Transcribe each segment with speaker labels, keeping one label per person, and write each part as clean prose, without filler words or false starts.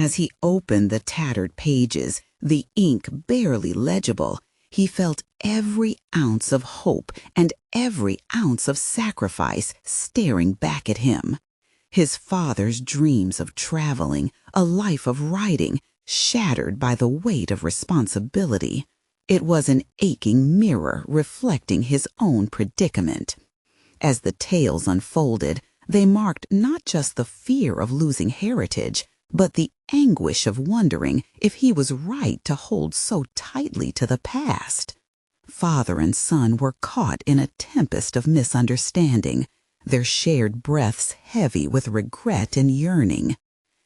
Speaker 1: As he opened the tattered pages, the ink barely legible, he felt every ounce of hope and every ounce of sacrifice staring back at him. His father's dreams of traveling, a life of writing, shattered by the weight of responsibility. It was an aching mirror reflecting his own predicament. As the tales unfolded, they marked not just the fear of losing heritage, but the anguish of wondering if he was right to hold so tightly to the past. Father and son were caught in a tempest of misunderstanding, their shared breaths heavy with regret and yearning.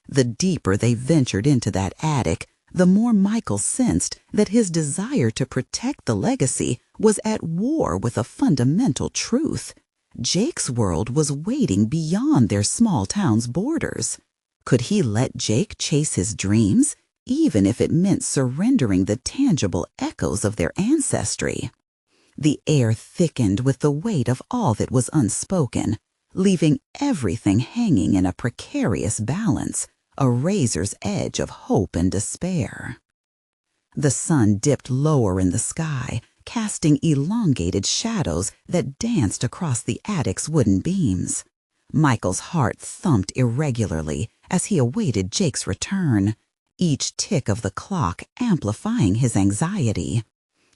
Speaker 1: The deeper they ventured into that attic, the more Michael sensed that his desire to protect the legacy was at war with a fundamental truth. Jake's world was waiting beyond their small town's borders. Could he let Jake chase his dreams, even if it meant surrendering the tangible echoes of their ancestry? The air thickened with the weight of all that was unspoken, leaving everything hanging in a precarious balance, a razor's edge of hope and despair. The sun dipped lower in the sky, casting elongated shadows that danced across the attic's wooden beams. Michael's heart thumped irregularly as he awaited Jake's return, each tick of the clock amplifying his anxiety.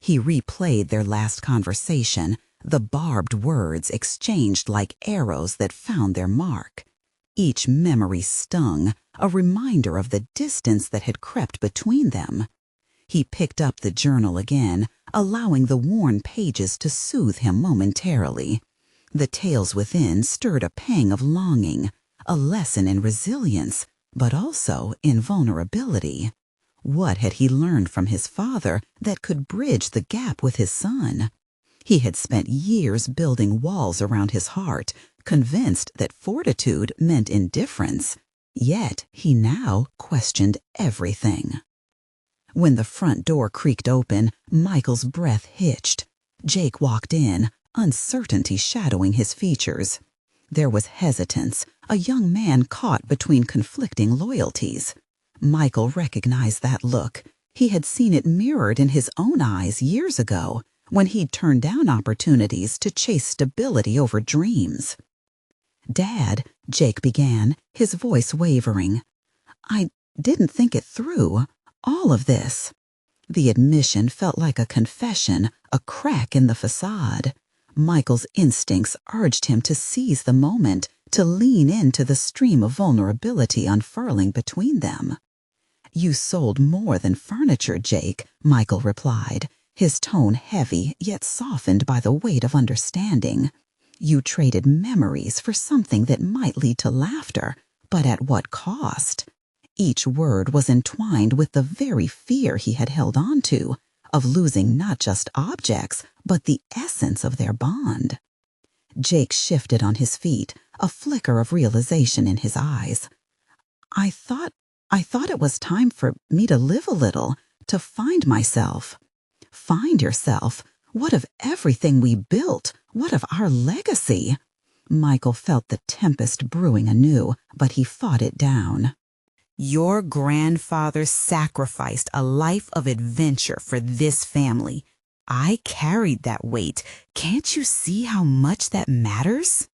Speaker 1: He replayed their last conversation, the barbed words exchanged like arrows that found their mark. Each memory stung, a reminder of the distance that had crept between them. He picked up the journal again, allowing the worn pages to soothe him momentarily. The tales within stirred a pang of longing, a lesson in resilience, but also in vulnerability. What had he learned from his father that could bridge the gap with his son? He had spent years building walls around his heart, convinced that fortitude meant indifference. Yet he now questioned everything. When the front door creaked open, Michael's breath hitched. Jake walked in, uncertainty shadowing his features. There was hesitance, a young man caught between conflicting loyalties. Michael recognized that look. He had seen it mirrored in his own eyes years ago, when he'd turned down opportunities to chase stability over dreams. "Dad," Jake began, his voice wavering, "I didn't think it through, all of this." The admission felt like a confession, a crack in the facade. Michael's instincts urged him to seize the moment, to lean into the stream of vulnerability unfurling between them. "You sold more than furniture, Jake," Michael replied, his tone heavy yet softened by the weight of understanding. "You traded memories for something that might lead to laughter, but at what cost?" Each word was entwined with the very fear he had held on to, of losing not just objects, but the essence of their bond. Jake shifted on his feet, a flicker of realization in his eyes. I thought it was time for me to live a little, to find myself." "Find yourself? What of everything we built? What of our legacy?" Michael felt the tempest brewing anew, but he fought it down. "Your grandfather sacrificed a life of adventure for this family. I carried that weight. Can't you see how much that matters?"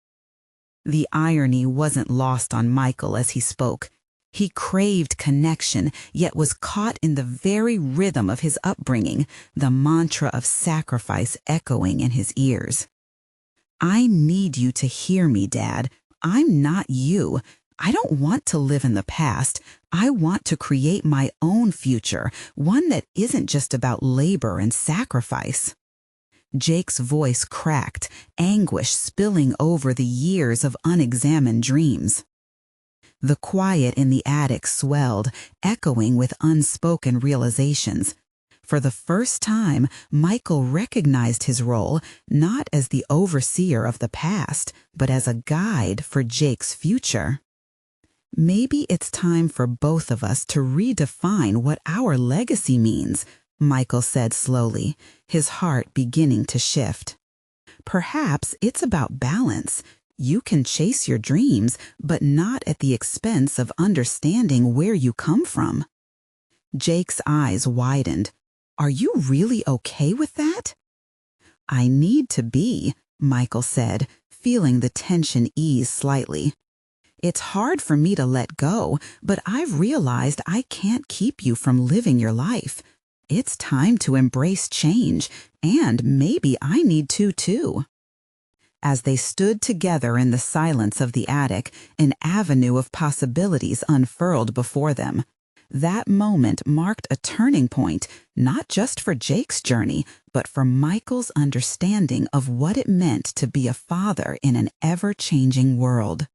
Speaker 1: The irony wasn't lost on Michael as he spoke. He craved connection, yet was caught in the very rhythm of his upbringing, the mantra of sacrifice echoing in his ears. "I need you to hear me, Dad. I'm not you. I don't want to live in the past. I want to create my own future, one that isn't just about labor and sacrifice." Jake's voice cracked, anguish spilling over the years of unexamined dreams. The quiet in the attic swelled, echoing with unspoken realizations. For the first time, Michael recognized his role not as the overseer of the past, but as a guide for Jake's future. "Maybe it's time for both of us to redefine what our legacy means," Michael said slowly, his heart beginning to shift. "Perhaps it's about balance. You can chase your dreams, but not at the expense of understanding where you come from. Jake's eyes widened. Are you really okay with that? I need to be, Michael said, feeling the tension ease slightly. It's hard for me to let go, but I've realized I can't keep you from living your life. It's time to embrace change, and maybe I need to too. As they stood together in the silence of the attic, an avenue of possibilities unfurled before them. That moment marked a turning point, not just for Jake's journey, but for Michael's understanding of what it meant to be a father in an ever-changing world.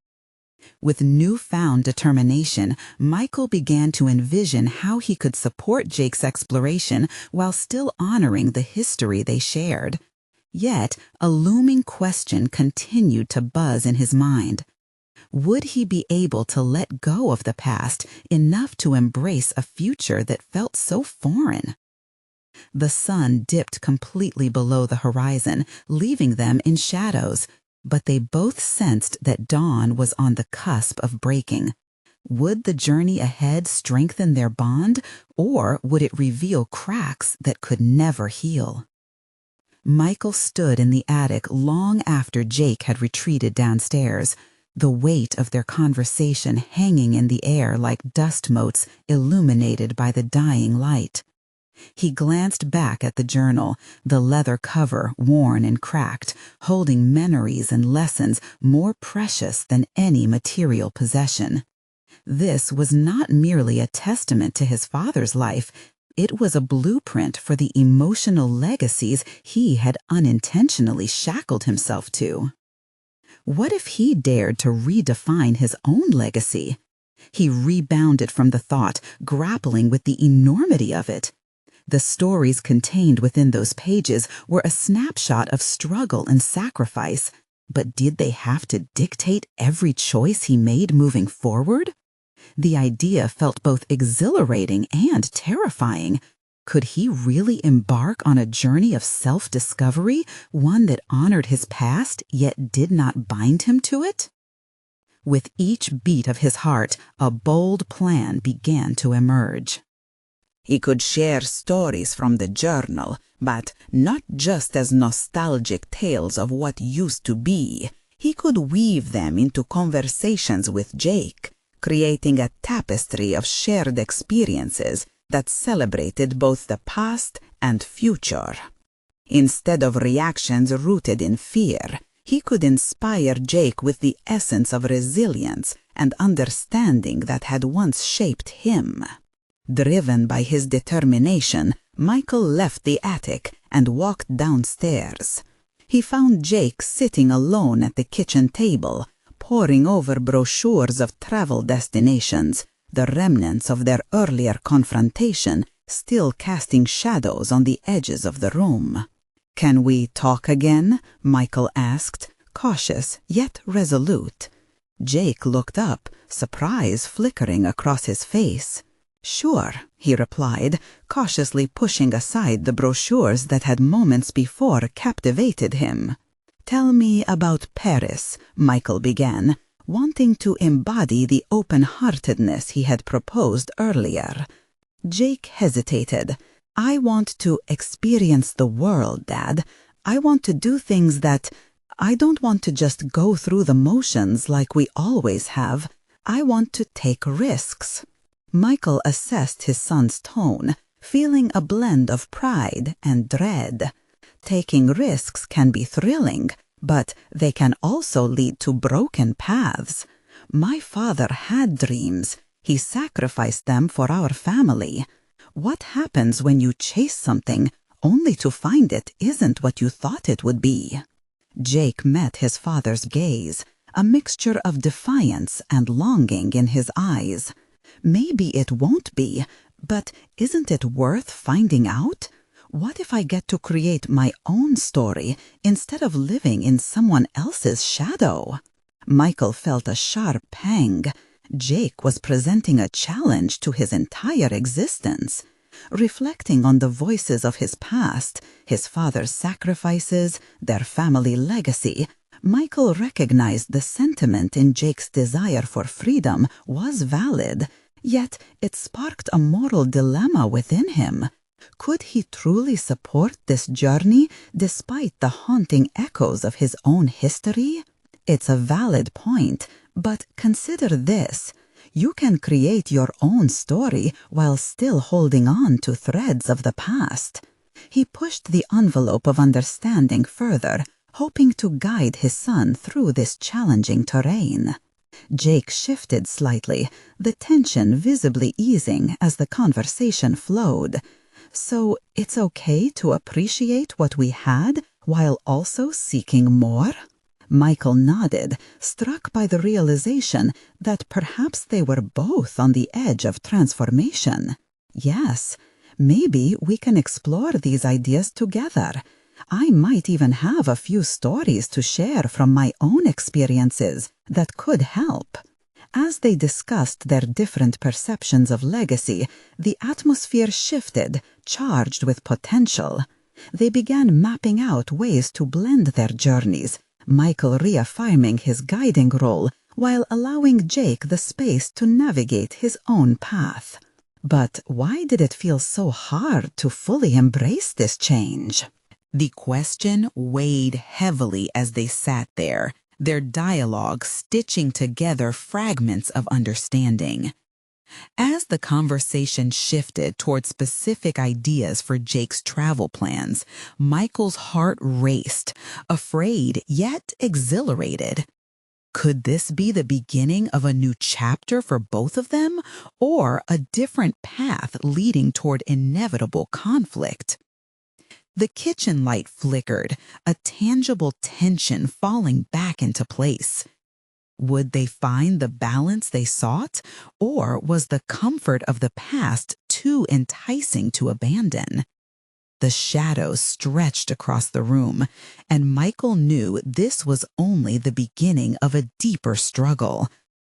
Speaker 1: With newfound determination, Michael began to envision how he could support Jake's exploration while still honoring the history they shared. Yet, a looming question continued to buzz in his mind. Would he be able to let go of the past enough to embrace a future that felt so foreign? The sun dipped completely below the horizon, leaving them in shadows, but they both sensed that dawn was on the cusp of breaking. Would the journey ahead strengthen their bond, or would it reveal cracks that could never heal? Michael stood in the attic long after Jake had retreated downstairs, the weight of their conversation hanging in the air like dust motes illuminated by the dying light. He glanced back at the journal, the leather cover worn and cracked, holding memories and lessons more precious than any material possession. This was not merely a testament to his father's life, it was a blueprint for the emotional legacies he had unintentionally shackled himself to. What if he dared to redefine his own legacy? He rebounded from the thought, grappling with the enormity of it. The stories contained within those pages were a snapshot of struggle and sacrifice, but did they have to dictate every choice he made moving forward? The idea felt both exhilarating and terrifying. Could he really embark on a journey of self-discovery, one that honored his past yet did not bind him to it? With each beat of his heart, a bold plan began to emerge. He could share stories from the journal, but not just as nostalgic tales of what used to be. He could weave them into conversations with Jake, creating a tapestry of shared experiences that celebrated both the past and future. Instead of reactions rooted in fear, he could inspire Jake with the essence of resilience and understanding that had once shaped him. Driven by his determination, Michael left the attic and walked downstairs. He found Jake sitting alone at the kitchen table, poring over brochures of travel destinations, the remnants of their earlier confrontation still casting shadows on the edges of the room. "Can we talk again?" Michael asked, cautious yet resolute. Jake looked up, surprise flickering across his face. "Sure," he replied, cautiously pushing aside the brochures that had moments before captivated him. "Tell me about Paris," Michael began, wanting to embody the open-heartedness he had proposed earlier. Jake hesitated. "I want to experience the world, Dad. I want to do things I don't want to just go through the motions like we always have. I want to take risks." Michael assessed his son's tone, feeling a blend of pride and dread. Taking risks can be thrilling, but they can also lead to broken paths. My father had dreams. He sacrificed them for our family. What happens when you chase something only to find it isn't what you thought it would be? Jake met his father's gaze, a mixture of defiance and longing in his eyes. Maybe it won't be, but isn't it worth finding out? What if I get to create my own story instead of living in someone else's shadow? Michael felt a sharp pang. Jake was presenting a challenge to his entire existence. Reflecting on the voices of his past, his father's sacrifices, their family legacy, Michael recognized the sentiment in Jake's desire for freedom was valid, yet it sparked a moral dilemma within him. Could he truly support this journey despite the haunting echoes of his own history? It's a valid point, but consider this. You can create your own story while still holding on to threads of the past. He pushed the envelope of understanding further, hoping to guide his son through this challenging terrain. Jake shifted slightly, the tension visibly easing as the conversation flowed. So it's okay to appreciate what we had while also seeking more? Michael nodded, struck by the realization that perhaps they were both on the edge of transformation. Yes, maybe we can explore these ideas together. I might even have a few stories to share from my own experiences that could help. As they discussed their different perceptions of legacy, the atmosphere shifted, charged with potential. They began mapping out ways to blend their journeys, Michael reaffirming his guiding role while allowing Jake the space to navigate his own path. But why did it feel so hard to fully embrace this change? The question weighed heavily as they sat there, their dialogue stitching together fragments of understanding. As the conversation shifted toward specific ideas for Jake's travel plans, Michael's heart raced, afraid yet exhilarated. Could this be the beginning of a new chapter for both of them, or a different path leading toward inevitable conflict? The kitchen light flickered, a tangible tension falling back into place. Would they find the balance they sought, or was the comfort of the past too enticing to abandon? The shadows stretched across the room, and Michael knew this was only the beginning of a deeper struggle,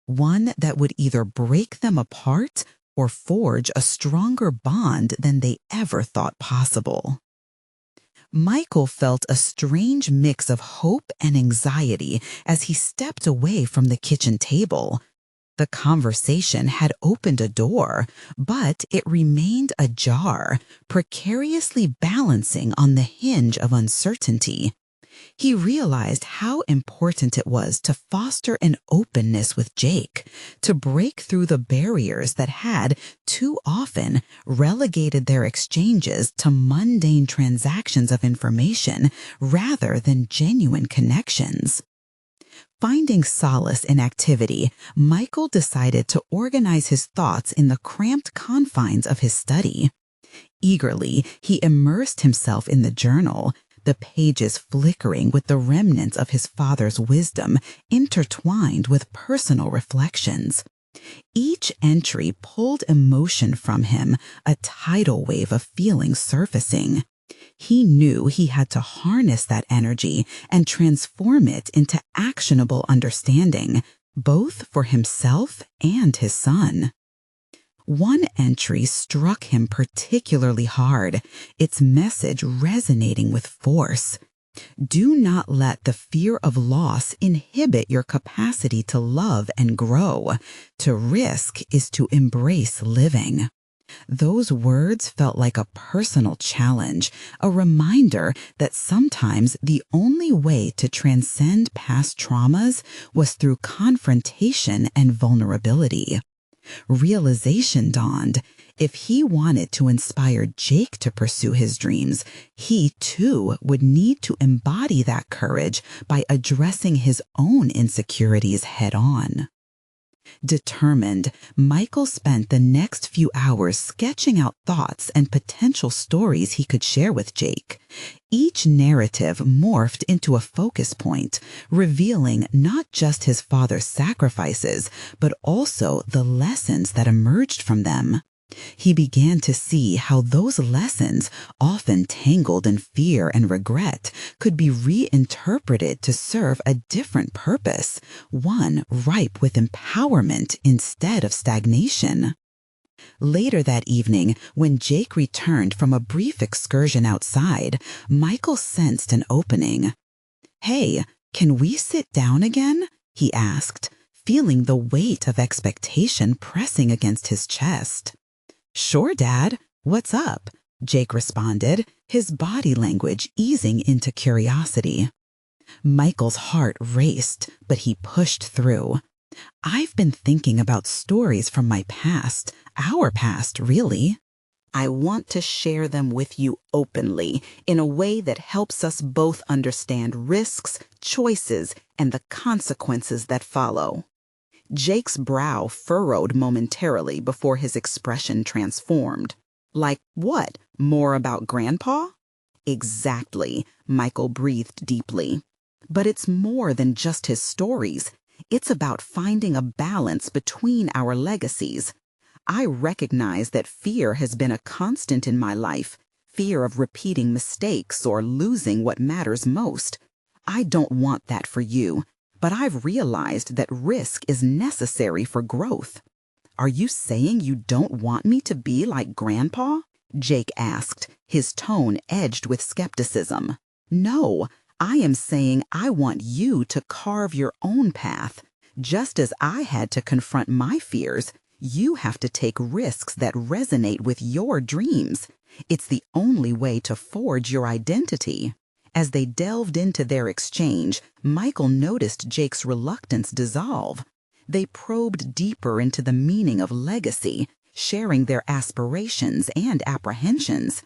Speaker 1: one that would either break them apart or forge a stronger bond than they ever thought possible. Michael felt a strange mix of hope and anxiety as he stepped away from the kitchen table. The conversation had opened a door, but it remained ajar, precariously balancing on the hinge of uncertainty. He realized how important it was to foster an openness with Jake, to break through the barriers that had, too often, relegated their exchanges to mundane transactions of information rather than genuine connections. Finding solace in activity, Michael decided to organize his thoughts in the cramped confines of his study. Eagerly, he immersed himself in the journal, the pages flickering with the remnants of his father's wisdom intertwined with personal reflections. Each entry pulled emotion from him, a tidal wave of feelings surfacing. He knew he had to harness that energy and transform it into actionable understanding, both for himself and his son. One entry struck him particularly hard, its message resonating with force. Do not let the fear of loss inhibit your capacity to love and grow. To risk is to embrace living. Those words felt like a personal challenge, a reminder that sometimes the only way to transcend past traumas was through confrontation and vulnerability. Realization dawned. If he wanted to inspire Jake to pursue his dreams, he too would need to embody that courage by addressing his own insecurities head-on. Determined, Michael spent the next few hours sketching out thoughts and potential stories he could share with Jake. Each narrative morphed into a focus point, revealing not just his father's sacrifices, but also the lessons that emerged from them. He began to see how those lessons, often tangled in fear and regret, could be reinterpreted to serve a different purpose, one ripe with empowerment instead of stagnation. Later that evening, when Jake returned from a brief excursion outside, Michael sensed an opening. "Hey, "Can we sit down again?" he asked, feeling the weight of expectation pressing against his chest. "Sure, Dad. What's up?" Jake responded, his body language easing into curiosity. Michael's heart raced, but he pushed through. "I've been thinking about stories from my past, our past, really. I want to share them with you openly in a way that helps us both understand risks, choices, and the consequences that follow." Jake's brow furrowed momentarily before his expression transformed. "Like what? More about Grandpa?" "Exactly," Michael breathed deeply. "But it's more than just his stories. It's about finding a balance between our legacies. I recognize that fear has been a constant in my life, fear of repeating mistakes or losing what matters most. I don't want that for you, but I've realized that risk is necessary for growth." "Are you saying you don't want me to be like Grandpa?" Jake asked, his tone edged with skepticism. "No, I am saying I want you to carve your own path. Just as I had to confront my fears, you have to take risks that resonate with your dreams. It's the only way to forge your identity." As they delved into their exchange, Michael noticed Jake's reluctance dissolve. They probed deeper into the meaning of legacy, sharing their aspirations and apprehensions.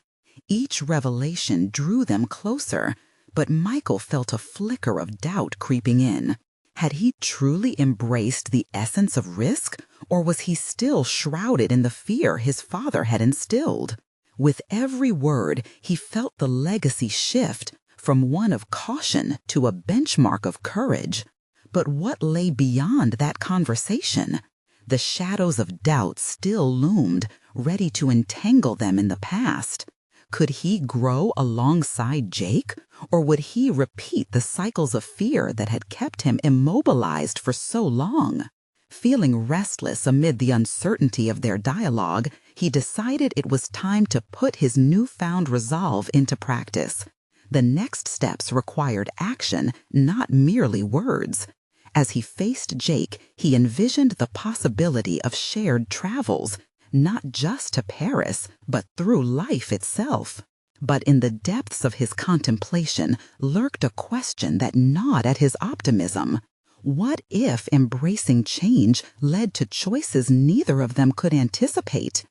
Speaker 1: Each revelation drew them closer, but Michael felt a flicker of doubt creeping in. Had he truly embraced the essence of risk, or was he still shrouded in the fear his father had instilled? With every word, he felt the legacy shift from one of caution to a benchmark of courage. But what lay beyond that conversation? The shadows of doubt still loomed, ready to entangle them in the past. Could he grow alongside Jake, or would he repeat the cycles of fear that had kept him immobilized for so long? Feeling restless amid the uncertainty of their dialogue, he decided it was time to put his newfound resolve into practice. The next steps required action, not merely words. As he faced Jake, he envisioned the possibility of shared travels, not just to Paris, but through life itself. But in the depths of his contemplation lurked a question that gnawed at his optimism. What if embracing change led to choices neither of them could anticipate?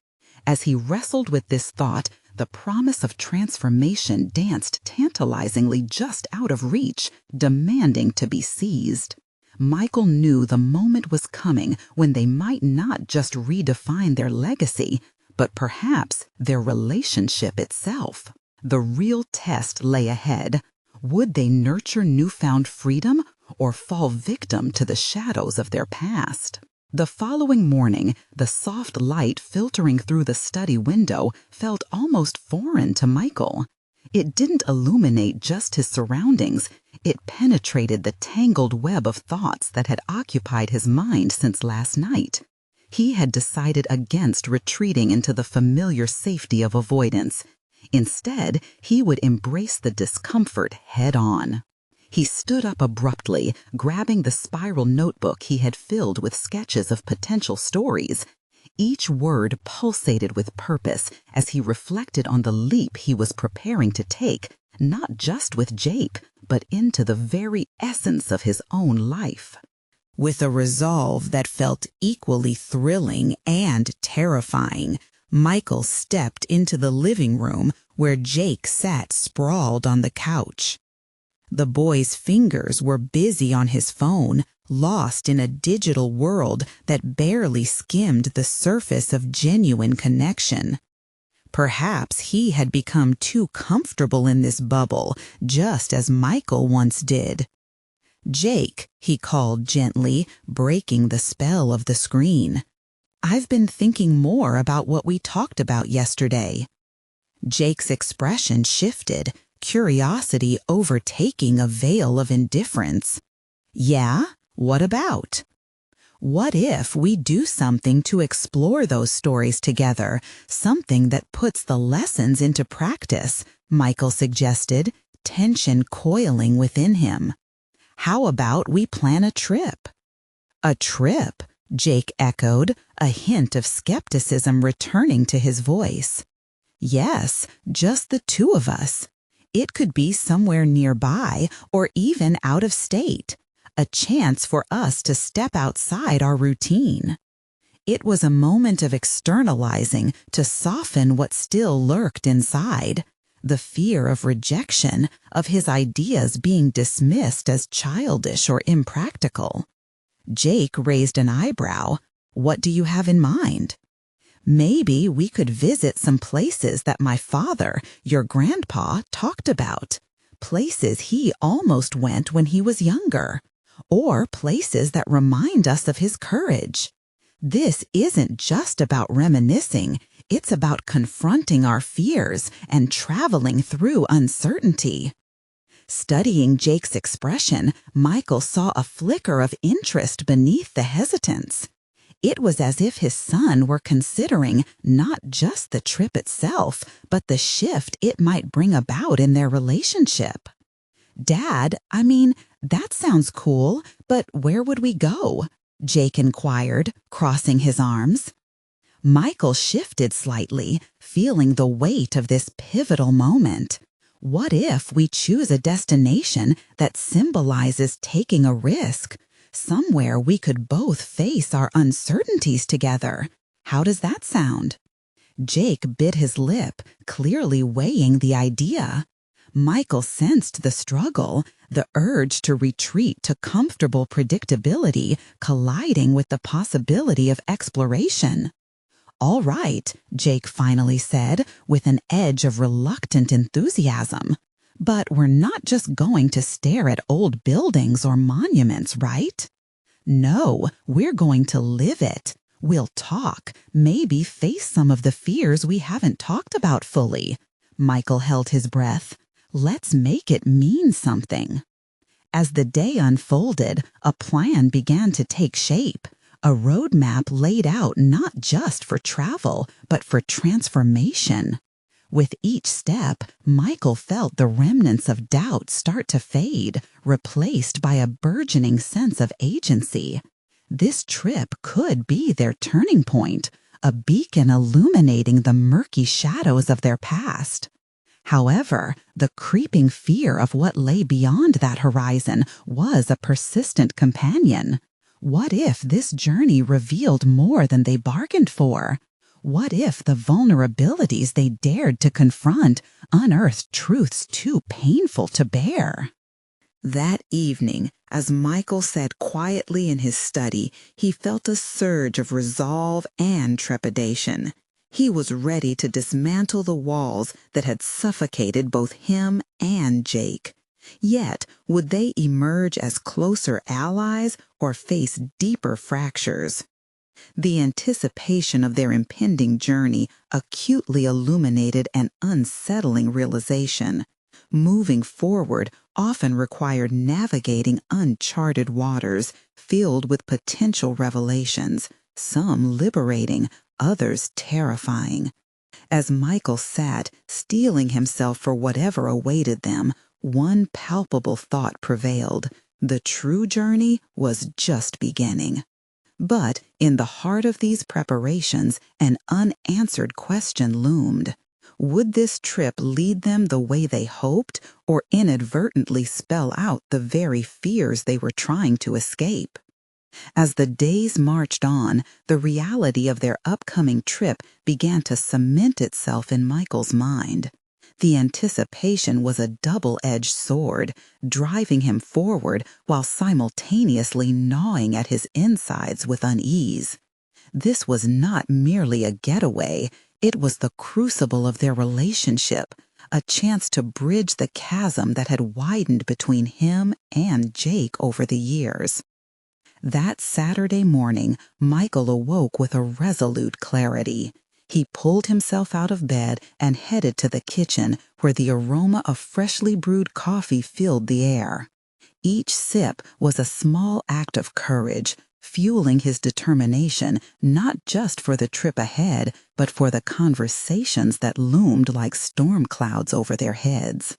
Speaker 1: As he wrestled with this thought, the promise of transformation danced tantalizingly just out of reach, demanding to be seized. Michael knew the moment was coming when they might not just redefine their legacy, but perhaps their relationship itself. The real test lay ahead. Would they nurture newfound freedom or fall victim to the shadows of their past? The following morning, the soft light filtering through the study window felt almost foreign to Michael. It didn't illuminate just his surroundings. It penetrated the tangled web of thoughts that had occupied his mind since last night. He had decided against retreating into the familiar safety of avoidance. Instead, he would embrace the discomfort head-on. He stood up abruptly, grabbing the spiral notebook he had filled with sketches of potential stories. Each word pulsated with purpose as he reflected on the leap he was preparing to take, not just with Jake, but into the very essence of his own life. With a resolve that felt equally thrilling and terrifying, Michael stepped into the living room where Jake sat sprawled on the couch. The boy's fingers were busy on his phone, lost in a digital world that barely skimmed the surface of genuine connection. Perhaps he had become too comfortable in this bubble, just as Michael once did. "Jake," he called gently, breaking the spell of the screen. "I've been thinking more about what we talked about yesterday." Jake's expression shifted, curiosity overtaking a veil of indifference. "Yeah? What about?" "What if we do something to explore those stories together, something that puts the lessons into practice?" Michael suggested, tension coiling within him. How about we plan a trip? A trip? Jake echoed, a hint of skepticism returning to his voice. Yes, just the two of us. It could be somewhere nearby or even out of state. A chance for us to step outside our routine. It was a moment of externalizing to soften what still lurked inside. The fear of rejection, of his ideas being dismissed as childish or impractical. Jake raised an eyebrow. What do you have in mind? Maybe we could visit some places that my father, your grandpa, talked about. Places he almost went when he was younger. Or places that remind us of his courage. This isn't just about reminiscing, it's about confronting our fears and traveling through uncertainty. Studying Jake's expression, Michael saw a flicker of interest beneath the hesitance. It was as if his son were considering not just the trip itself, but the shift it might bring about in their relationship. Dad, that sounds cool, but where would we go? Jake inquired, crossing his arms. Michael shifted slightly, feeling the weight of this pivotal moment. What if we choose a destination that symbolizes taking a risk? Somewhere we could both face our uncertainties together. How does that sound? Jake bit his lip, clearly weighing the idea. Michael sensed the struggle, the urge to retreat to comfortable predictability colliding with the possibility of exploration. All right, Jake finally said, with an edge of reluctant enthusiasm. But we're not just going to stare at old buildings or monuments, right? No, we're going to live it. We'll talk, maybe face some of the fears we haven't talked about fully. Michael held his breath. Let's make it mean something. As the day unfolded, a plan began to take shape. A roadmap laid out not just for travel, but for transformation. With each step, Michael felt the remnants of doubt start to fade, replaced by a burgeoning sense of agency. This trip could be their turning point, a beacon illuminating the murky shadows of their past. However, the creeping fear of what lay beyond that horizon was a persistent companion. What if this journey revealed more than they bargained for? What if the vulnerabilities they dared to confront unearthed truths too painful to bear? That evening, as Michael sat quietly in his study, he felt a surge of resolve and trepidation. He was ready to dismantle the walls that had suffocated both him and Jake. Yet, would they emerge as closer allies or face deeper fractures? The anticipation of their impending journey acutely illuminated an unsettling realization. Moving forward often required navigating uncharted waters filled with potential revelations, some liberating, others terrifying. As Michael sat, steeling himself for whatever awaited them, one palpable thought prevailed. The true journey was just beginning. But in the heart of these preparations, an unanswered question loomed. Would this trip lead them the way they hoped, or inadvertently spell out the very fears they were trying to escape? As the days marched on, the reality of their upcoming trip began to cement itself in Michael's mind. The anticipation was a double-edged sword, driving him forward while simultaneously gnawing at his insides with unease. This was not merely a getaway, it was the crucible of their relationship, a chance to bridge the chasm that had widened between him and Jake over the years. That Saturday morning, Michael awoke with a resolute clarity. He pulled himself out of bed and headed to the kitchen where the aroma of freshly brewed coffee filled the air. Each sip was a small act of courage, fueling his determination not just for the trip ahead, but for the conversations that loomed like storm clouds over their heads.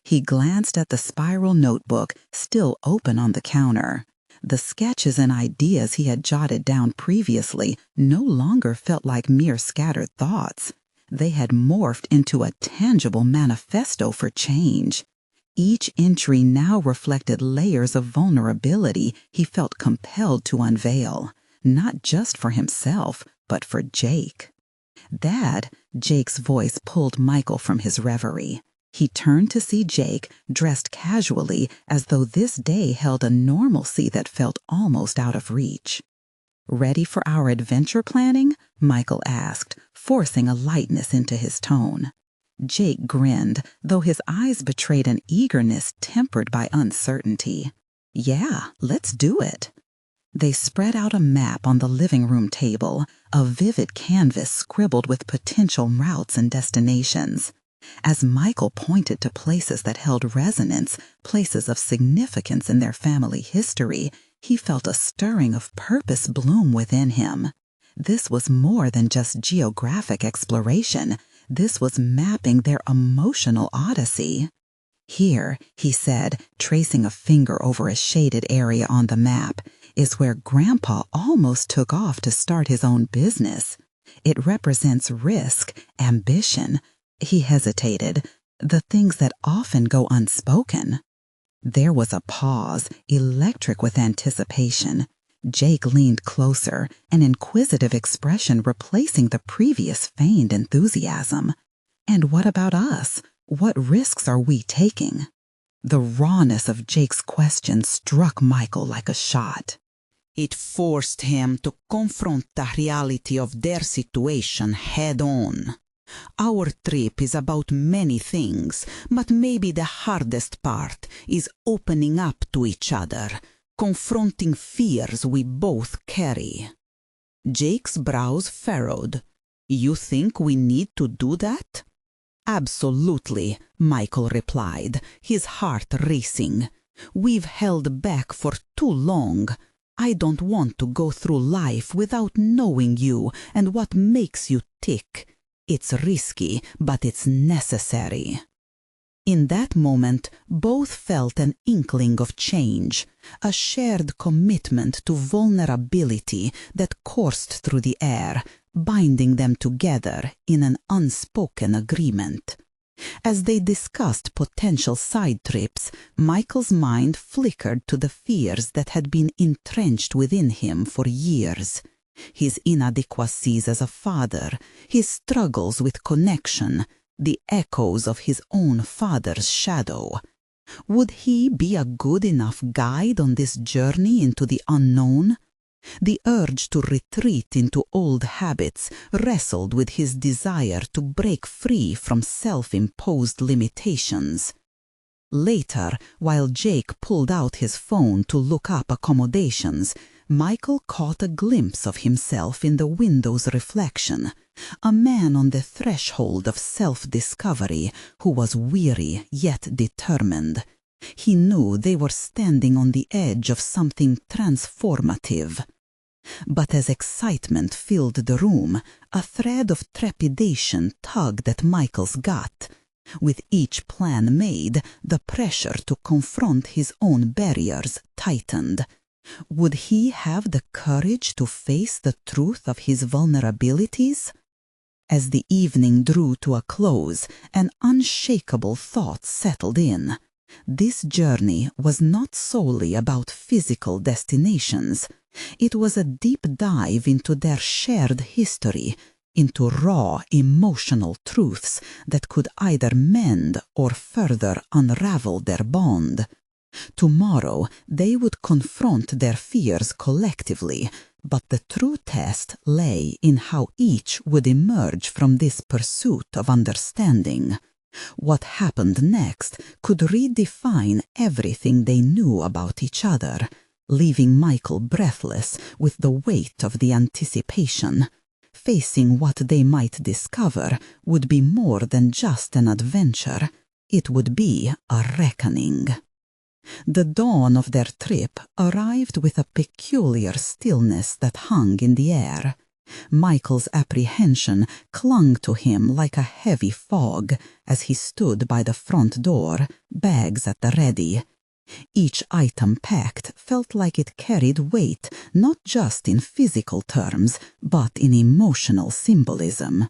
Speaker 1: He glanced at the spiral notebook still open on the counter. The sketches and ideas he had jotted down previously no longer felt like mere scattered thoughts. They had morphed into a tangible manifesto for change. Each entry now reflected layers of vulnerability he felt compelled to unveil, not just for himself, but for Jake. "Dad," Jake's voice pulled Michael from his reverie. He turned to see Jake, dressed casually as though this day held a normalcy that felt almost out of reach. "Ready for our adventure planning?" Michael asked, forcing a lightness into his tone. Jake grinned, though his eyes betrayed an eagerness tempered by uncertainty. "Yeah, let's do it." They spread out a map on the living room table, a vivid canvas scribbled with potential routes and destinations. As Michael pointed to places that held resonance, places of significance in their family history, he felt a stirring of purpose bloom within him. This was more than just geographic exploration. This was mapping their emotional odyssey. "Here," he said, tracing a finger over a shaded area on the map, "is where Grandpa almost took off to start his own business. It represents risk, ambition." He hesitated, "the things that often go unspoken." There was a pause, electric with anticipation. Jake leaned closer, an inquisitive expression replacing the previous feigned enthusiasm. "And what about us? What risks are we taking?" The rawness of Jake's question struck Michael like a shot. It forced him to confront the reality of their situation head-on. "Our trip is about many things, but maybe the hardest part is opening up to each other, confronting fears we both carry." Jake's brows furrowed. "You think we need to do that?" "Absolutely," Michael replied, his heart racing. "We've held back for too long. I don't want to go through life without knowing you and what makes you tick. It's risky, but it's necessary." In that moment, both felt an inkling of change, a shared commitment to vulnerability that coursed through the air, binding them together in an unspoken agreement. As they discussed potential side trips, Michael's mind flickered to the fears that had been entrenched within him for years. His inadequacies as a father, his struggles with connection, the echoes of his own father's shadow. Would he be a good enough guide on this journey into the unknown? The urge to retreat into old habits wrestled with his desire to break free from self-imposed limitations. Later, while Jake pulled out his phone to look up accommodations, Michael caught a glimpse of himself in the window's reflection, a man on the threshold of self-discovery who was weary yet determined. He knew they were standing on the edge of something transformative. But as excitement filled the room, a thread of trepidation tugged at Michael's gut. With each plan made, the pressure to confront his own barriers tightened. Would he have the courage to face the truth of his vulnerabilities? As the evening drew to a close, an unshakable thought settled in. This journey was not solely about physical destinations. It was a deep dive into their shared history, into raw emotional truths that could either mend or further unravel their bond. Tomorrow they would confront their fears collectively, but the true test lay in how each would emerge from this pursuit of understanding. What happened next could redefine everything they knew about each other, leaving Michael breathless with the weight of the anticipation. Facing what they might discover would be more than just an adventure. It would be a reckoning. The dawn of their trip arrived with a peculiar stillness that hung in the air. Michael's apprehension clung to him like a heavy fog as he stood by the front door, bags at the ready. Each item packed felt like it carried weight, not just in physical terms, but in emotional symbolism.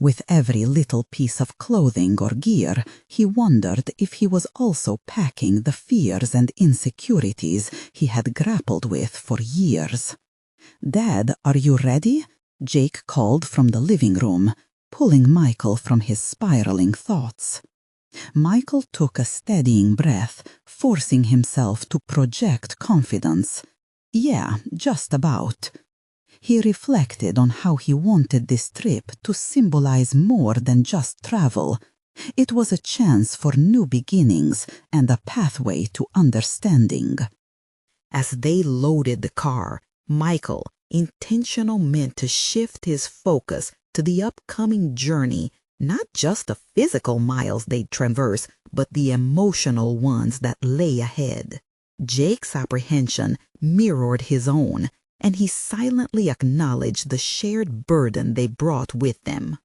Speaker 1: With every little piece of clothing or gear, he wondered if he was also packing the fears and insecurities he had grappled with for years. "Dad, are you ready?" Jake called from the living room, pulling Michael from his spiraling thoughts. Michael took a steadying breath, forcing himself to project confidence. "Yeah, just about." He reflected on how he wanted this trip to symbolize more than just travel. It was a chance for new beginnings and a pathway to understanding. As they loaded the car, Michael, intentional, meant to shift his focus to the upcoming journey, not just the physical miles they'd traverse, but the emotional ones that lay ahead. Jake's apprehension mirrored his own, and he silently acknowledged the shared burden they brought with them.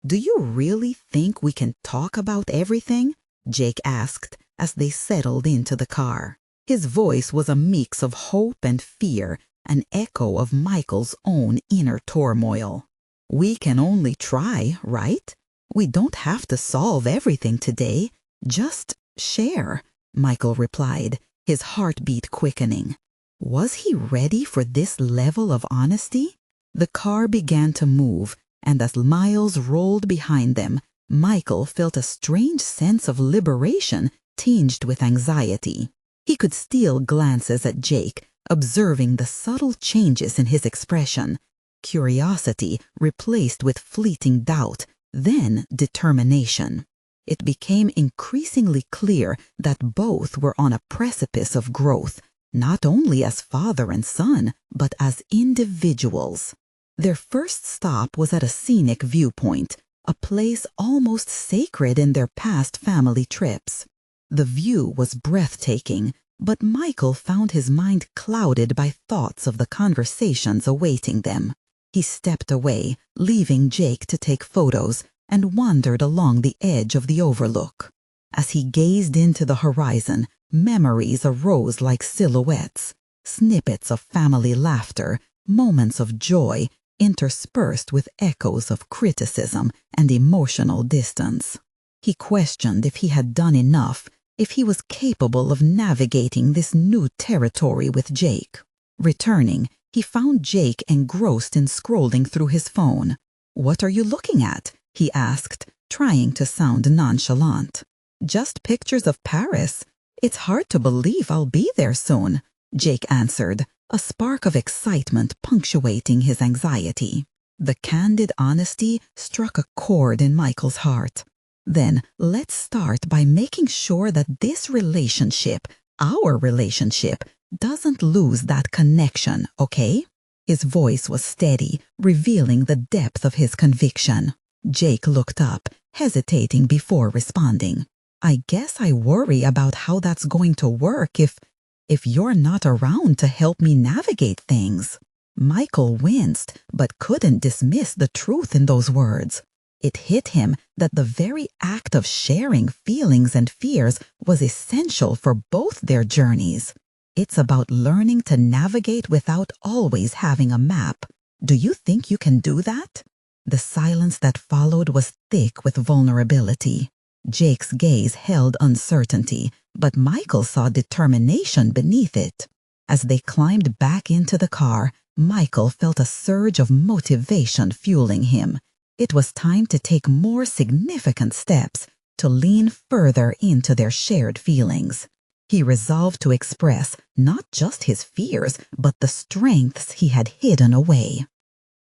Speaker 1: "Do you really think we can talk about everything?" Jake asked as they settled into the car. His voice was a mix of hope and fear, an echo of Michael's own inner turmoil. "We can only try, right? We don't have to solve everything today. Just share," Michael replied, his heartbeat quickening. Was he ready for this level of honesty? The car began to move, and as miles rolled behind them, Michael felt a strange sense of liberation tinged with anxiety. He could steal glances at Jake, observing the subtle changes in his expression. Curiosity replaced with fleeting doubt, then determination. It became increasingly clear that both were on a precipice of growth, not only as father and son, but as individuals. Their first stop was at a scenic viewpoint, a place almost sacred in their past family trips. The view was breathtaking, but Michael found his mind clouded by thoughts of the conversations awaiting them. He stepped away, leaving Jake to take photos, and wandered along the edge of the overlook. As he gazed into the horizon, memories arose like silhouettes, snippets of family laughter, moments of joy, interspersed with echoes of criticism and emotional distance. He questioned if he had done enough, if he was capable of navigating this new territory with Jake. Returning, he found Jake engrossed in scrolling through his phone. "What are you looking at?" he asked, trying to sound nonchalant. "Just pictures of Paris. It's hard to believe I'll be there soon," Jake answered, a spark of excitement punctuating his anxiety. The candid honesty struck a chord in Michael's heart. "Then let's start by making sure that this relationship, our relationship, doesn't lose that connection, okay?" His voice was steady, revealing the depth of his conviction. Jake looked up, hesitating before responding. "I guess I worry about how that's going to work if you're not around to help me navigate things." Michael winced, but couldn't dismiss the truth in those words. It hit him that the very act of sharing feelings and fears was essential for both their journeys. It's about learning to navigate without always having a map. "Do you think you can do that?" The silence that followed was thick with vulnerability. Jake's gaze held uncertainty, but Michael saw determination beneath it. As they climbed back into the car, Michael felt a surge of motivation fueling him. It was time to take more significant steps, to lean further into their shared feelings. He resolved to express not just his fears, but the strengths he had hidden away.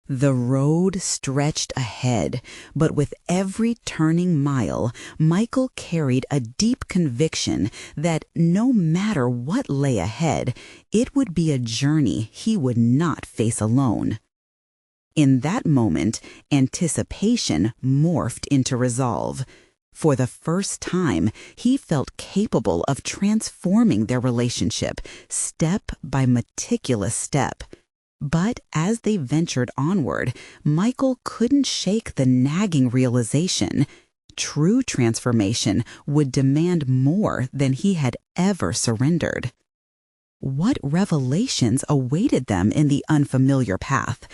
Speaker 1: The road stretched ahead, but with every turning mile, Michael carried a deep conviction that no matter what lay ahead, it would be a journey he would not face alone. In that moment, anticipation morphed into resolve. For the first time, he felt capable of transforming their relationship, step by meticulous step. But as they ventured onward, Michael couldn't shake the nagging realization true transformation would demand more than he had ever surrendered. What revelations awaited them in the unfamiliar path?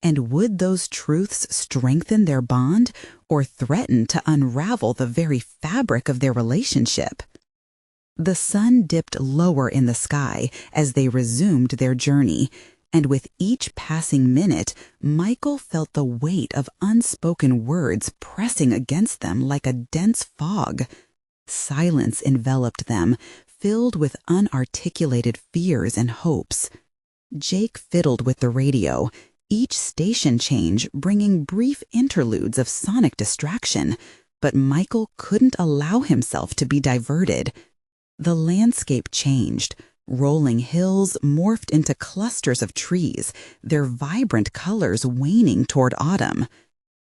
Speaker 1: And would those truths strengthen their bond or threaten to unravel the very fabric of their relationship? The sun dipped lower in the sky as they resumed their journey, and with each passing minute, Michael felt the weight of unspoken words pressing against them like a dense fog. Silence enveloped them, filled with unarticulated fears and hopes. Jake fiddled with the radio, each station change bringing brief interludes of sonic distraction, but Michael couldn't allow himself to be diverted. The landscape changed. Rolling hills morphed into clusters of trees, their vibrant colors waning toward autumn.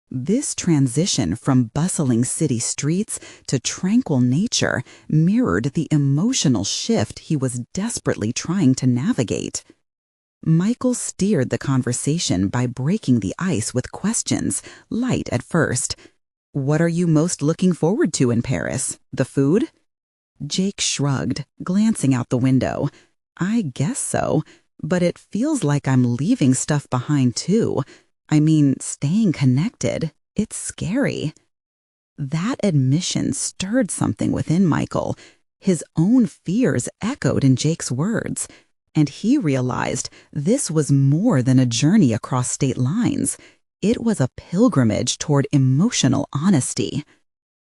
Speaker 1: This transition from bustling city streets to tranquil nature mirrored the emotional shift he was desperately trying to navigate. Michael steered the conversation by breaking the ice with questions, light at first. "What are you most looking forward to in Paris? The food?" Jake shrugged, glancing out the window. "I guess so, but it feels like I'm leaving stuff behind too. I mean, staying connected. It's scary." That admission stirred something within Michael. His own fears echoed in Jake's words, and he realized this was more than a journey across state lines. It was a pilgrimage toward emotional honesty.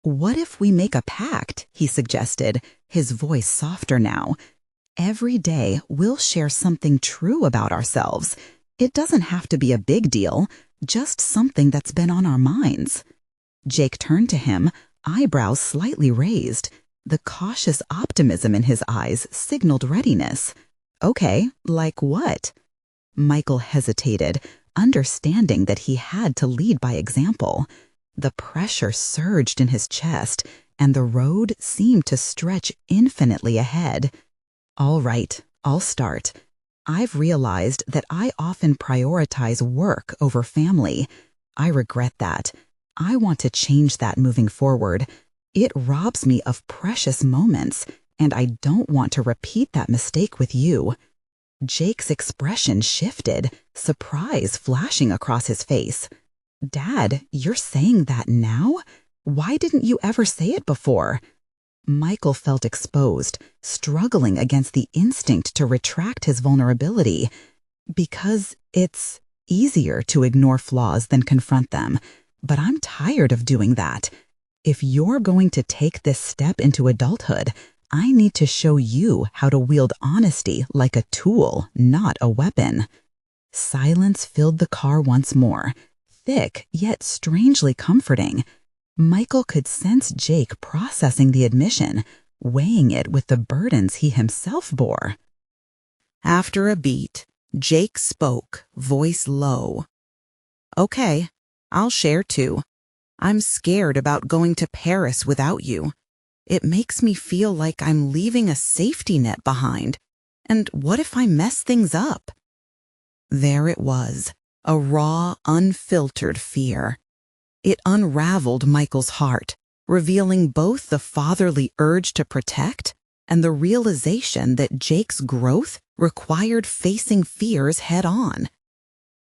Speaker 1: "What if we make a pact?" he suggested, his voice softer now. "Every day we'll share something true about ourselves. It doesn't have to be a big deal, just something that's been on our minds." Jake turned to him, eyebrows slightly raised. The cautious optimism in his eyes signaled readiness. "Okay, like what?" Michael hesitated, understanding that he had to lead by example. The pressure surged in his chest, and the road seemed to stretch infinitely ahead. "All right, I'll start. I've realized that I often prioritize work over family. I regret that. I want to change that moving forward. It robs me of precious moments, and I don't want to repeat that mistake with you." Jake's expression shifted, surprise flashing across his face. "Dad, you're saying that now? Why didn't you ever say it before?" Michael felt exposed, struggling against the instinct to retract his vulnerability. "Because it's easier to ignore flaws than confront them, but I'm tired of doing that. If you're going to take this step into adulthood, I need to show you how to wield honesty like a tool, not a weapon." Silence filled the car once more, thick yet strangely comforting. Michael could sense Jake processing the admission, weighing it with the burdens he himself bore. After a beat, Jake spoke, voice low. "Okay, I'll share too. I'm scared about going to Paris without you. It makes me feel like I'm leaving a safety net behind. And what if I mess things up?" There it was, a raw, unfiltered fear. It unraveled Michael's heart, revealing both the fatherly urge to protect and the realization that Jake's growth required facing fears head on.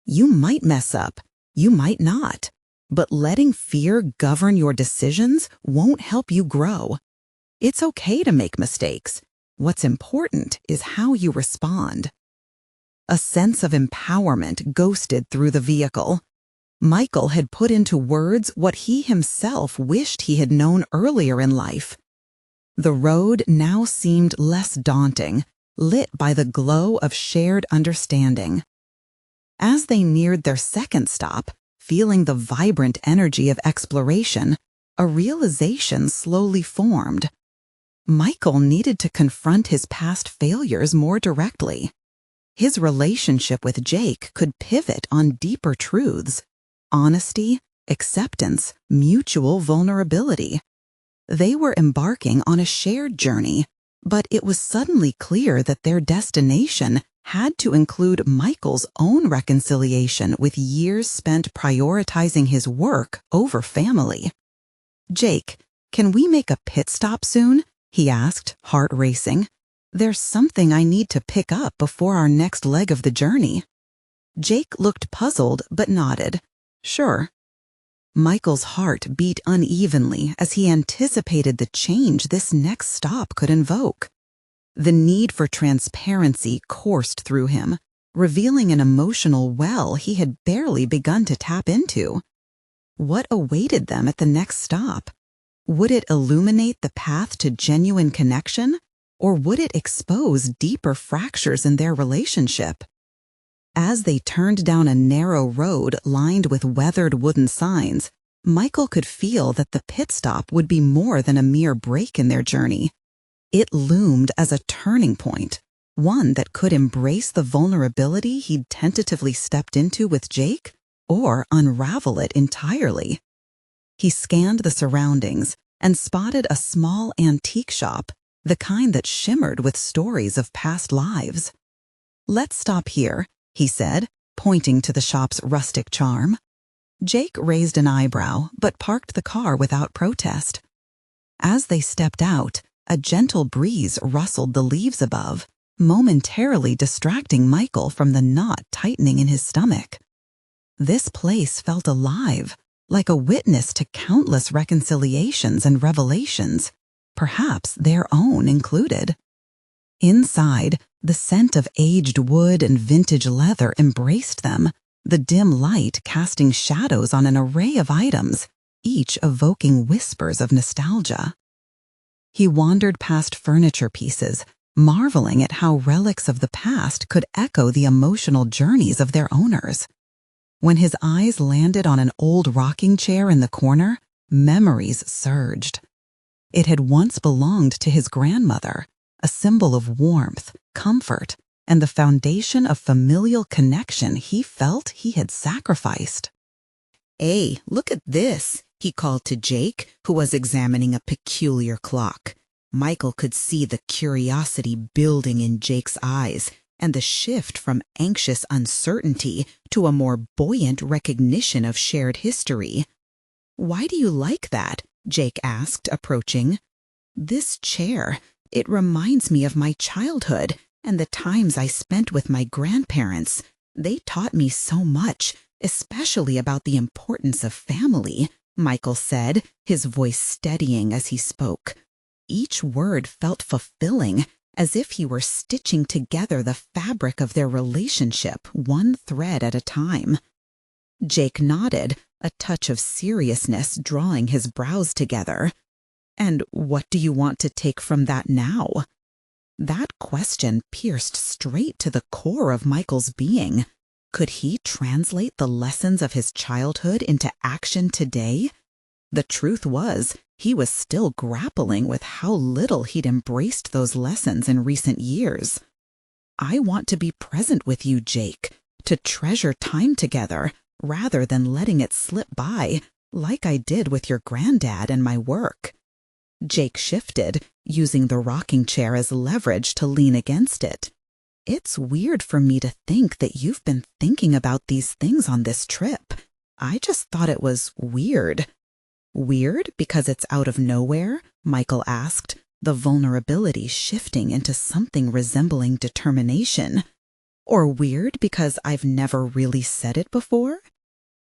Speaker 1: You might mess up, you might not, but letting fear govern your decisions won't help you grow. It's okay to make mistakes. What's important is how you respond. A sense of empowerment ghosted through the vehicle. Michael had put into words what he himself wished he had known earlier in life. The road now seemed less daunting, lit by the glow of shared understanding. As they neared their second stop, feeling the vibrant energy of exploration, a realization slowly formed. Michael needed to confront his past failures more directly. His relationship with Jake could pivot on deeper truths: honesty, acceptance, mutual vulnerability. They were embarking on a shared journey, but it was suddenly clear that their destination had to include Michael's own reconciliation with years spent prioritizing his work over family. "Jake, can we make a pit stop soon?" he asked, heart racing. "There's something I need to pick up before our next leg of the journey." Jake looked puzzled but nodded. "Sure." Michael's heart beat unevenly as he anticipated the change this next stop could invoke. The need for transparency coursed through him, revealing an emotional well he had barely begun to tap into. What awaited them at the next stop? Would it illuminate the path to genuine connection, or would it expose deeper fractures in their relationship? As they turned down a narrow road lined with weathered wooden signs, Michael could feel that the pit stop would be more than a mere break in their journey. It loomed as a turning point, one that could embrace the vulnerability he'd tentatively stepped into with Jake, or unravel it entirely. He scanned the surroundings and spotted a small antique shop, the kind that shimmered with stories of past lives. "Let's stop here," he said, pointing to the shop's rustic charm. Jake raised an eyebrow, but parked the car without protest. As they stepped out, a gentle breeze rustled the leaves above, momentarily distracting Michael from the knot tightening in his stomach. This place felt alive, like a witness to countless reconciliations and revelations, perhaps their own included. Inside, the scent of aged wood and vintage leather embraced them, the dim light casting shadows on an array of items, each evoking whispers of nostalgia. He wandered past furniture pieces, marveling at how relics of the past could echo the emotional journeys of their owners. When his eyes landed on an old rocking chair in the corner, memories surged. It had once belonged to his grandmother, a symbol of warmth, comfort, and the foundation of familial connection he felt he had sacrificed. "Hey, look at this," he called to Jake, who was examining a peculiar clock. Michael could see the curiosity building in Jake's eyes, and the shift from anxious uncertainty to a more buoyant recognition of shared history. "Why do you like that?" Jake asked, approaching. "This chair, it reminds me of my childhood and the times I spent with my grandparents. They taught me so much, especially about the importance of family," Michael said, his voice steadying as he spoke. Each word felt fulfilling, as if he were stitching together the fabric of their relationship, one thread at a time. Jake nodded, a touch of seriousness drawing his brows together. "And what do you want to take from that now?" That question pierced straight to the core of Michael's being. Could he translate the lessons of his childhood into action today? The truth was, he was still grappling with how little he'd embraced those lessons in recent years. "I want to be present with you, Jake, to treasure time together rather than letting it slip by, like I did with your granddad and my work." Jake shifted, using the rocking chair as leverage to lean against it. "It's weird for me to think that you've been thinking about these things on this trip. I just thought it was weird." "Weird because it's out of nowhere?" Michael asked, the vulnerability shifting into something resembling determination. "Or weird because I've never really said it before?"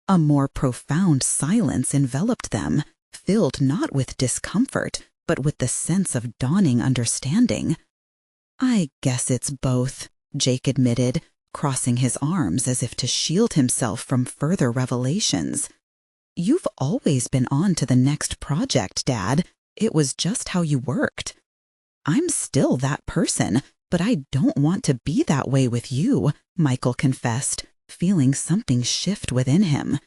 Speaker 1: A more profound silence enveloped them, filled not with discomfort, but with the sense of dawning understanding. "I guess it's both," Jake admitted, crossing his arms as if to shield himself from further revelations. "You've always been on to the next project, Dad. It was just how you worked." "I'm still that person, but I don't want to be that way with you," Michael confessed, feeling something shift within him.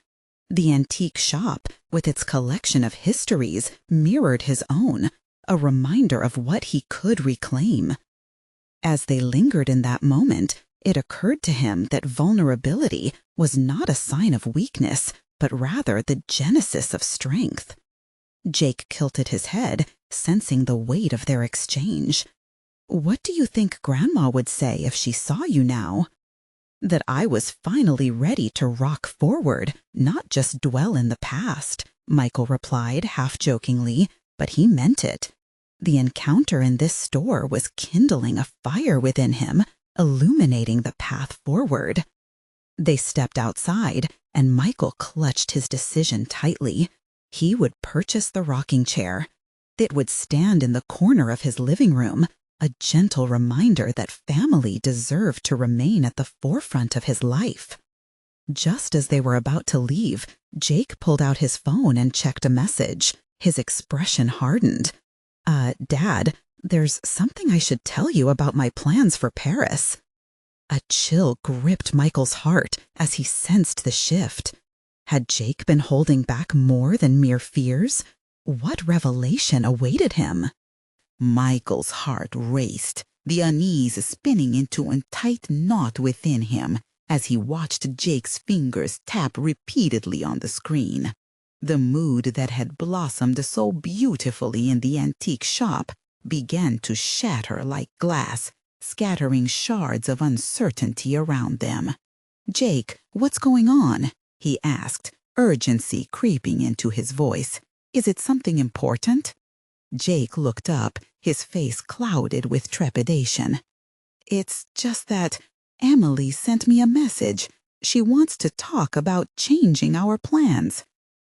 Speaker 1: The antique shop, with its collection of histories, mirrored his own, a reminder of what he could reclaim. As they lingered in that moment, it occurred to him that vulnerability was not a sign of weakness, but rather the genesis of strength. Jake tilted his head, sensing the weight of their exchange. What do you think Grandma would say if she saw you now? That I was finally ready to rock forward, not just dwell in the past, Michael replied half-jokingly, but he meant it. The encounter in this store was kindling a fire within him, illuminating the path forward. They stepped outside, and Michael clutched his decision tightly. He would purchase the rocking chair. It would stand in the corner of his living room, a gentle reminder that family deserved to remain at the forefront of his life. Just as they were about to leave, Jake pulled out his phone and checked a message. His expression hardened. Dad, there's something I should tell you about my plans for Paris." A chill gripped Michael's heart as he sensed the shift. Had Jake been holding back more than mere fears? What revelation awaited him?
Speaker 2: Michael's heart raced, the unease spinning into a tight knot within him as he watched Jake's fingers tap repeatedly on the screen. The mood that had blossomed so beautifully in the antique shop began to shatter like glass, scattering shards of uncertainty around them. "Jake, what's going on?" he asked, urgency creeping into his voice. "Is it something important?" Jake looked up, his face clouded with trepidation. "It's just that Emily sent me a message. She wants to talk about changing our plans."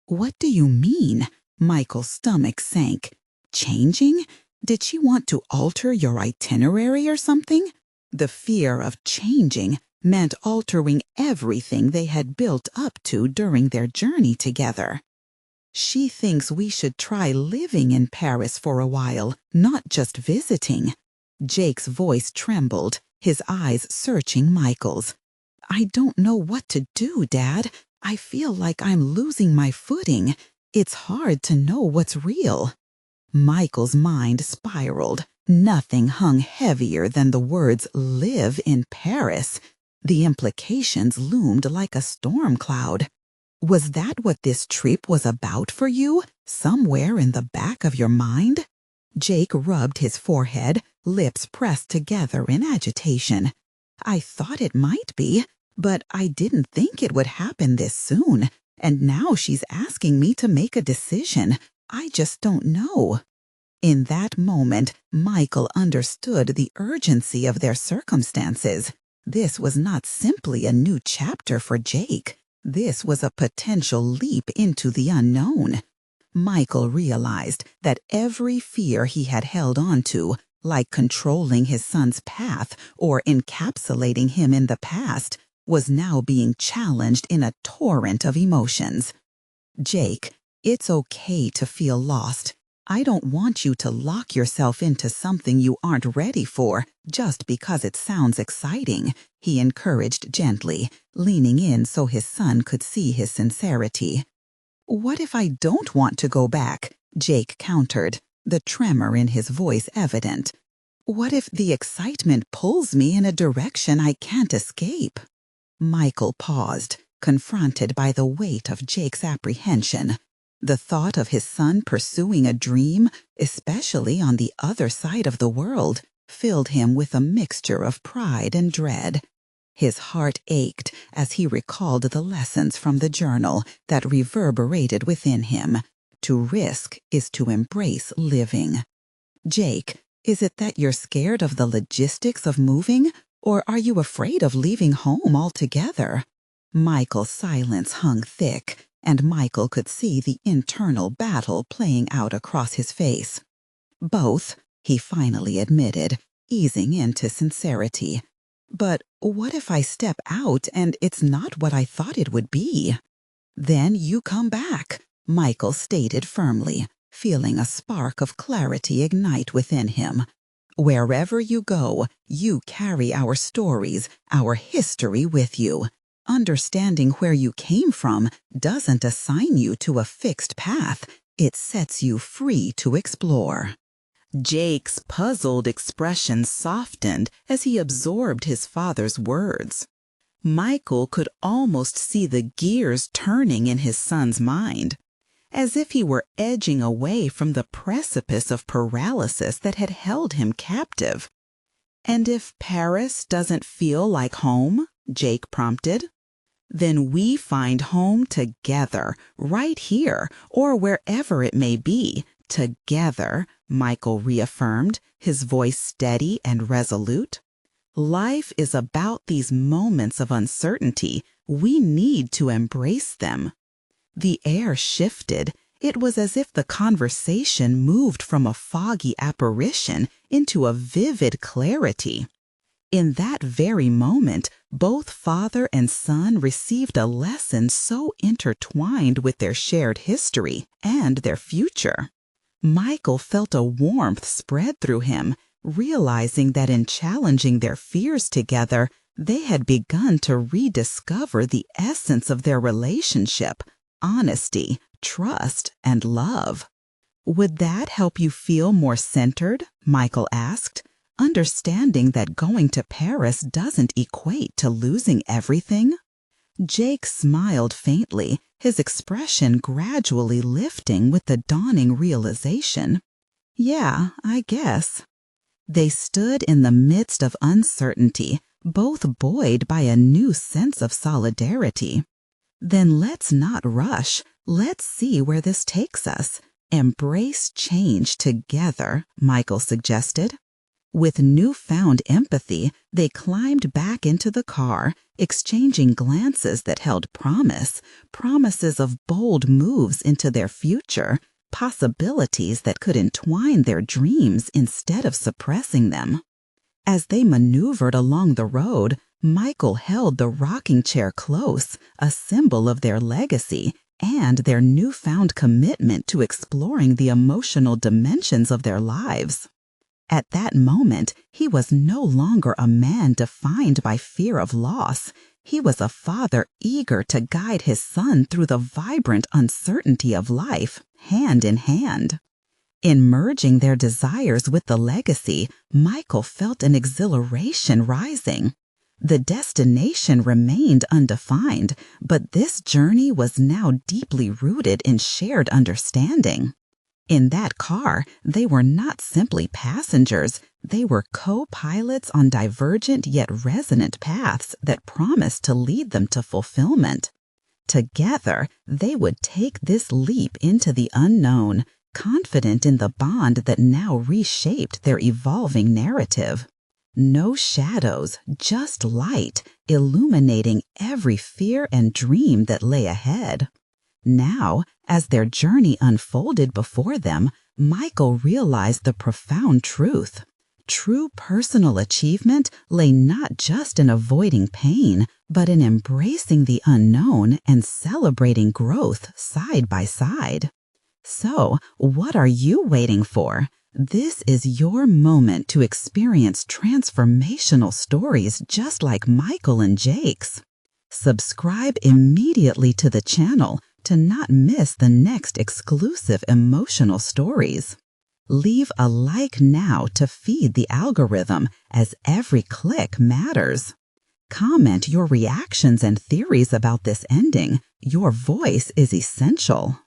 Speaker 2: "What do you mean?" Michael's stomach sank. "Changing? Did she want to alter your itinerary or something?" The fear of changing meant altering everything they had built up to during their journey together. "She thinks we should try living in Paris for a while, not just visiting." Jake's voice trembled, his eyes searching Michael's. "I don't know what to do, Dad. I feel like I'm losing my footing. It's hard to know what's real." Michael's mind spiraled. Nothing hung heavier than the words "live in Paris." The implications loomed like a storm cloud. Was that what this trip was about for you, somewhere in the back of your mind? Jake rubbed his forehead, lips pressed together in agitation. "I thought it might be, but I didn't think it would happen this soon, and now she's asking me to make a decision. I just don't know." In that moment, Michael understood the urgency of their circumstances. This was not simply a new chapter for Jake. This was a potential leap into the unknown. Michael realized that every fear he had held on to, like controlling his son's path or encapsulating him in the past, was now being challenged in a torrent of emotions. "Jake, it's okay to feel lost. I don't want you to lock yourself into something you aren't ready for just because it sounds exciting," he encouraged gently, leaning in so his son could see his sincerity. "What if I don't want to go back?" Jake countered, the tremor in his voice evident. "What if the excitement pulls me in a direction I can't escape?" Michael paused, confronted by the weight of Jake's apprehension. The thought of his son pursuing a dream, especially on the other side of the world, filled him with a mixture of pride and dread. His heart ached as he recalled the lessons from the journal that reverberated within him. To risk is to embrace living. "Jake, is it that you're scared of the logistics of moving, or are you afraid of leaving home altogether?" Michael's silence hung thick, and Michael could see the internal battle playing out across his face. "Both," he finally admitted, easing into sincerity. "But what if I step out and it's not what I thought it would be?" "Then you come back," Michael stated firmly, feeling a spark of clarity ignite within him. "Wherever you go, you carry our stories, our history with you. Understanding where you came from doesn't assign you to a fixed path. It sets you free to explore." Jake's puzzled expression softened as he absorbed his father's words. Michael could almost see the gears turning in his son's mind, as if he were edging away from the precipice of paralysis that had held him captive.
Speaker 1: And if Paris doesn't feel like home, Jake prompted, then we find home together, right here, or wherever it may be. Together, Michael reaffirmed, his voice steady and resolute. Life is about these moments of uncertainty. We need to embrace them. The air shifted. It was as if the conversation moved from a foggy apparition into a vivid clarity. In that very moment, both father and son received a lesson so intertwined with their shared history and their future. Michael felt a warmth spread through him, realizing that in challenging their fears together, they had begun to rediscover the essence of their relationship: honesty, trust, and love. Would that help you feel more centered? Michael asked, understanding that going to Paris doesn't equate to losing everything. Jake smiled faintly, his expression gradually lifting with the dawning realization. Yeah, I guess. They stood in the midst of uncertainty, both buoyed by a new sense of solidarity. Then let's not rush. Let's see where this takes us. Embrace change together, Michael suggested. With newfound empathy, they climbed back into the car, exchanging glances that held promises of bold moves into their future, possibilities that could entwine their dreams instead of suppressing them. As they maneuvered along the road, Michael held the rocking chair close, a symbol of their legacy and their newfound commitment to exploring the emotional dimensions of their lives. At that moment, he was no longer a man defined by fear of loss. He was a father eager to guide his son through the vibrant uncertainty of life, hand in hand. In merging their desires with the legacy, Michael felt an exhilaration rising. The destination remained undefined, but this journey was now deeply rooted in shared understanding. In that car, they were not simply passengers, they were co-pilots on divergent yet resonant paths that promised to lead them to fulfillment. Together, they would take this leap into the unknown, confident in the bond that now reshaped their evolving narrative. No shadows, just light, illuminating every fear and dream that lay ahead. Now, as their journey unfolded before them, Michael realized the profound truth. True personal achievement lay not just in avoiding pain, but in embracing the unknown and celebrating growth side by side. So, what are you waiting for? This is your moment to experience transformational stories just like Michael and Jake's. Subscribe immediately to the channel to not miss the next exclusive emotional stories. Leave a like now to feed the algorithm, as every click matters. Comment your reactions and theories about this ending. Your voice is essential.